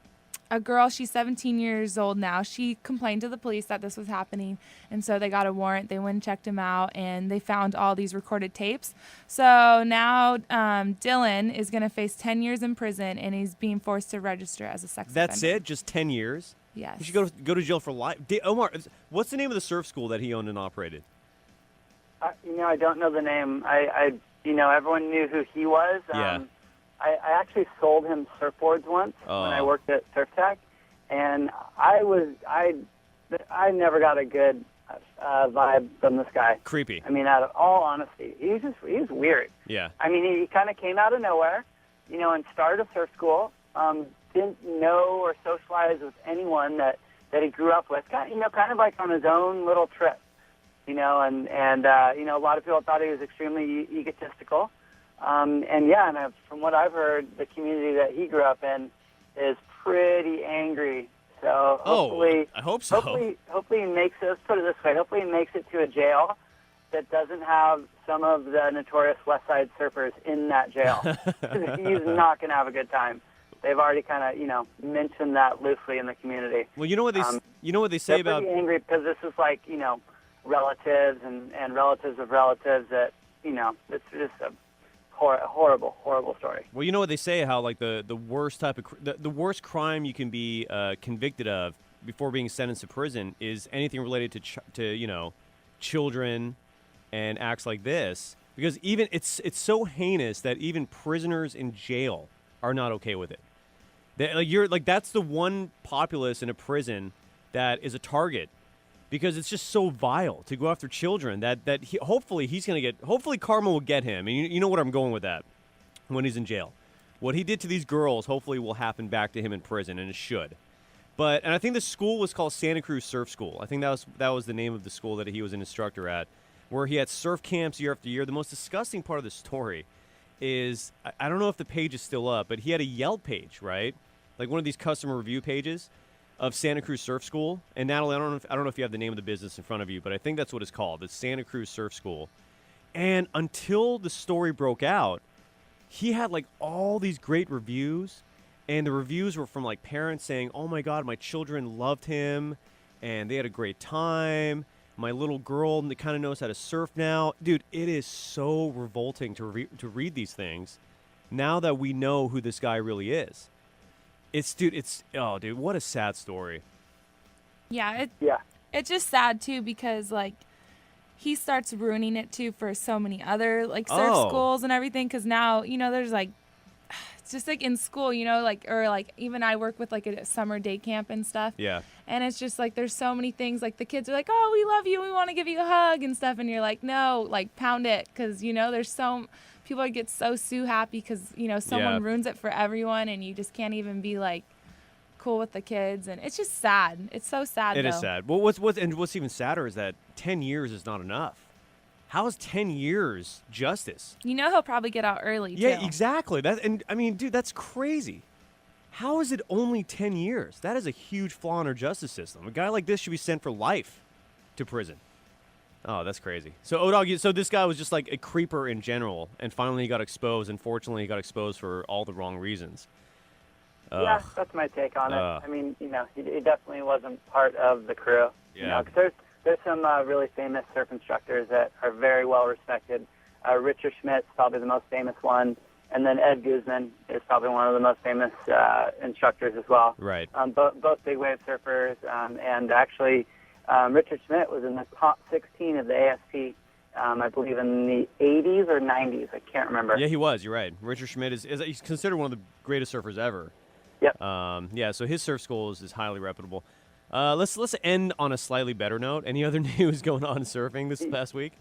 a girl, she's 17 years old now, she complained to the police that this was happening, and so they got a warrant. They went and checked him out, and they found all these recorded tapes. So now Dylan is going to face 10 years in prison, and he's being forced to register as a sex offender. That's it? Just 10 years? Yes. He should go to jail for life. Omar, what's the name of the surf school that he owned and operated? I don't know the name. I everyone knew who he was. Yeah. I actually sold him surfboards once when I worked at Surf Tech, and I never got a good vibe from this guy. Creepy. I mean, out of all honesty, he's weird. Yeah. I mean, he kind of came out of nowhere, and started a surf school. Didn't know or socialize with anyone that he grew up with. Kind of like on his own little trip. And a lot of people thought he was extremely egotistical. And from what I've heard, the community that he grew up in is pretty angry. So hopefully, I hope so. Hopefully he makes it. Let's put it this way: hopefully he makes it to a jail that doesn't have some of the notorious West Side surfers in that jail. He's not going to have a good time. They've already kind of mentioned that loosely in the community. Well, you know what they say about. They're pretty angry because this is like relatives and relatives of relatives that it's just a horrible story. Well, you know what they say, how like the worst type of the worst crime you can be convicted of before being sentenced to prison is anything related to children and acts like this, because even it's so heinous that even prisoners in jail are not okay with it. That's the one populace in a prison that is a target. Because it's just so vile to go after children that hopefully he's going to get. Hopefully karma will get him. And you know where I'm going with that when he's in jail. What he did to these girls hopefully will happen back to him in prison, and it should. And I think the school was called Santa Cruz Surf School. I think that was the name of the school that he was an instructor at, where he had surf camps year after year. The most disgusting part of the story is, I don't know if the page is still up, but he had a Yelp page, right? Like one of these customer review pages of Santa Cruz Surf School. And Natalie, I don't know if you have the name of the business in front of you, but I think that's what it's called. It's Santa Cruz Surf School. And until the story broke out, he had like all these great reviews, and the reviews were from like parents saying, "Oh my God, my children loved him, and they had a great time. My little girl kind of knows how to surf now." Dude, it is so revolting to read these things now that we know who this guy really is. Dude, what a sad story. Yeah. It's just sad too, because like he starts ruining it too for so many other like surf schools and everything. Because now there's like, it's just like in school, or like even I work with like a summer day camp and stuff. Yeah. And it's just like there's so many things, like the kids are like, "Oh, we love you, we want to give you a hug" and stuff, and you're like, "No, like pound it," because there's so. People get so happy because someone ruins it for everyone, and you just can't even be like cool with the kids, and it's just sad. It's so sad. It is sad. Well, what's even sadder is that 10 years is not enough. How is 10 years justice? He'll probably get out early. Yeah, too. exactly. Dude, that's crazy. How is it only 10 years? That is a huge flaw in our justice system. A guy like this should be sent for life to prison. Oh, that's crazy. So, O-Dog, so this guy was just like a creeper in general, and finally he got exposed. Unfortunately, he got exposed for all the wrong reasons. Yeah, that's my take on it. I mean, he definitely wasn't part of the crew. Yeah. 'Cause there's some really famous surf instructors that are very well respected. Richard Schmidt's probably the most famous one, and then Ed Guzman is probably one of the most famous instructors as well. Right. Both big wave surfers, and actually. Richard Schmidt was in the top 16 of the ASP, I believe in the 80s or 90s. I can't remember. Yeah, he was. You're right. Richard Schmidt he's considered one of the greatest surfers ever. Yep. So his surf school is highly reputable. Let's end on a slightly better note. Any other news going on in surfing this past week?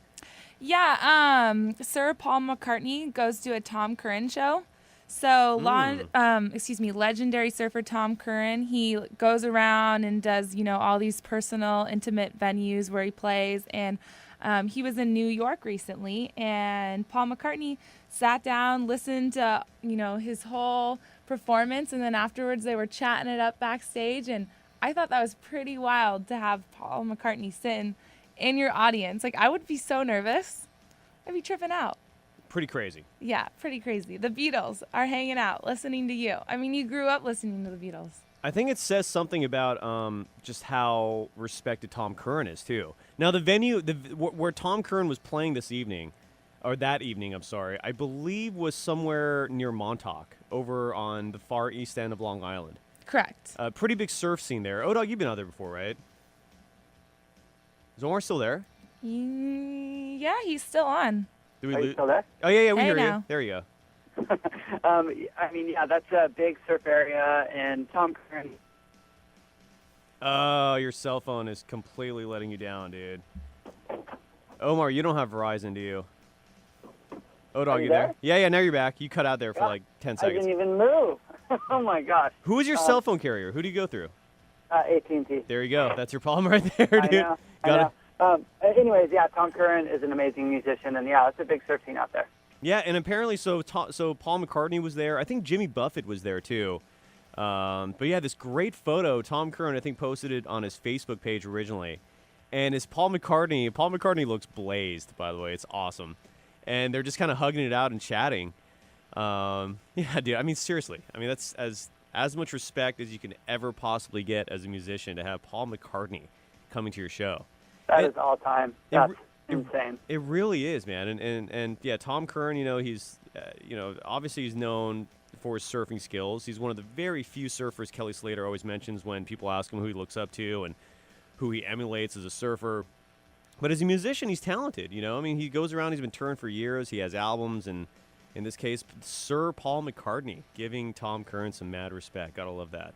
Yeah. Sir Paul McCartney goes to a Tom Curren show. So, legendary surfer Tom Curren, he goes around and does, all these personal, intimate venues where he plays. And he was in New York recently, and Paul McCartney sat down, listened to, his whole performance, and then afterwards they were chatting it up backstage, and I thought that was pretty wild to have Paul McCartney sitting in your audience. Like, I would be so nervous. I'd be tripping out. Pretty crazy. Yeah, pretty crazy. The Beatles are hanging out, listening to you. I mean, you grew up listening to the Beatles. I think it says something about just how respected Tom Curren is, too. Now, the venue, where Tom Curren was playing this evening, or that evening, I'm sorry, I believe was somewhere near Montauk, over on the far east end of Long Island. Correct. A pretty big surf scene there. O-Dog, you've been out there before, right? Is Omar still there? Yeah, he's still on. Are you still there? Oh, yeah, we Hey hear now. you. There you go. I mean, yeah, that's a big surf area, and Tom Curren. Oh, your cell phone is completely letting you down, dude. Omar, you don't have Verizon, do you? O-Dog, Are you there? there? Yeah, now you're back. You cut out there for like 10 I seconds. didn't even move. Oh my gosh. Who is your cell phone carrier? Who do you go through? AT&T. There you go. That's your problem right there, dude. I know. Anyways, yeah, Tom Curren is an amazing musician, and yeah, it's a big surf scene out there. Yeah, and apparently, so Paul McCartney was there. I think Jimmy Buffett was there too. But yeah, this great photo. Tom Curren, I think, posted it on his Facebook page originally, and it's Paul McCartney. Paul McCartney looks blazed, by the way. It's awesome, and they're just kind of hugging it out and chatting. Yeah, dude. I mean, seriously. I mean, that's as much respect as you can ever possibly get as a musician to have Paul McCartney coming to your show. That is all time. That's insane. It really is, man. And yeah, Tom Curren, he's, obviously he's known for his surfing skills. He's one of the very few surfers Kelly Slater always mentions when people ask him who he looks up to and who he emulates as a surfer. But as a musician, he's talented, I mean, he goes around, he's been touring for years. He has albums, and in this case, Sir Paul McCartney giving Tom Curren some mad respect. Gotta love that.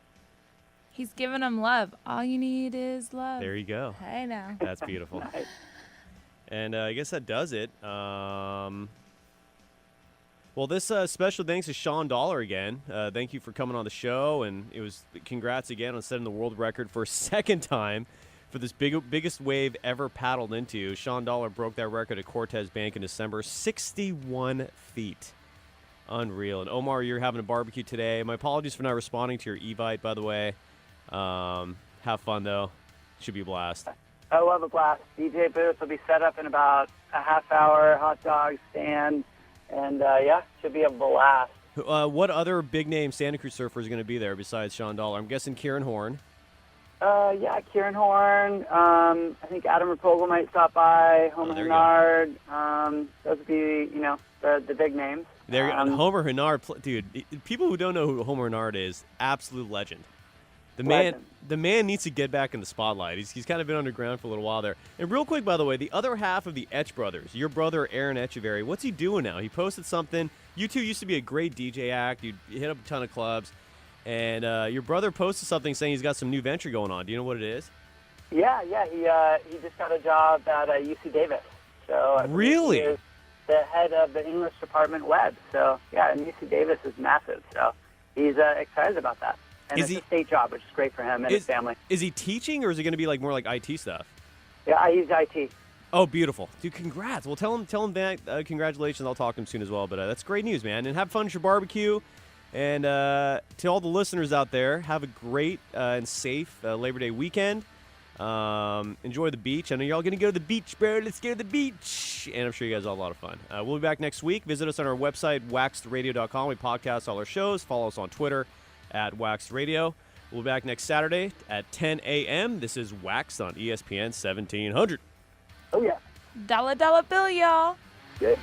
He's giving him love. All you need is love. There you go. Hey now. That's beautiful. Nice. And I guess that does it. Well, this special thanks to Shawn Dollar again. Thank you for coming on the show, and it was congrats again on setting the world record for a second time for this biggest wave ever paddled into. Shawn Dollar broke that record at Cortes Bank in December, 61 feet. Unreal. And Omar, you're having a barbecue today. My apologies for not responding to your Evite, by the way. Have fun, though. Should be a blast. I love a blast. DJ booth will be set up in about a half hour, hot dog stand, and yeah, should be a blast. What other big-name Santa Cruz surfers are going to be there besides Shawn Dollar? I'm guessing Kieran Horn. Yeah, Kieran Horn. I think Adam Rapogel might stop by. Homer Hennard. Those would be, the big names. There, Homer Hennard, dude. People who don't know who Homer Hennard is, absolute legend. The man needs to get back in the spotlight. He's kind of been underground for a little while there. And real quick, by the way, the other half of the Etch brothers, your brother Aaron Etcheverry, what's he doing now? He posted something. You two used to be a great DJ act. You hit up a ton of clubs. And your brother posted something saying he's got some new venture going on. Do you know what it is? Yeah. He just got a job at UC Davis. So really? He is the head of the English department web. So yeah, and UC Davis is massive. So he's excited about that. And it's a state job, which is great for him and his family. Is he teaching, or is it going to be more like IT stuff? Yeah, I use IT. Oh, beautiful. Dude, congrats. Well, tell him that. Congratulations. I'll talk to him soon as well. But that's great news, man. And have fun at your barbecue. And to all the listeners out there, have a great and safe Labor Day weekend. Enjoy the beach. I know you're all going to go to the beach, bro. Let's go to the beach. And I'm sure you guys all have a lot of fun. We'll be back next week. Visit us on our website, waxedradio.com. We podcast all our shows. Follow us on Twitter at WaXed Radio. We'll be back next Saturday at 10 a.m. This is WaXed on ESPN 1700. Oh, yeah. Dollar bill, y'all. Good.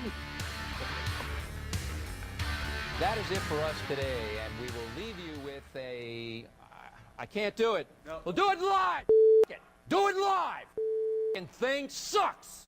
That is it for us today, and we will leave you with a... I can't do it. No. We'll do it live. Do it live. And thing sucks.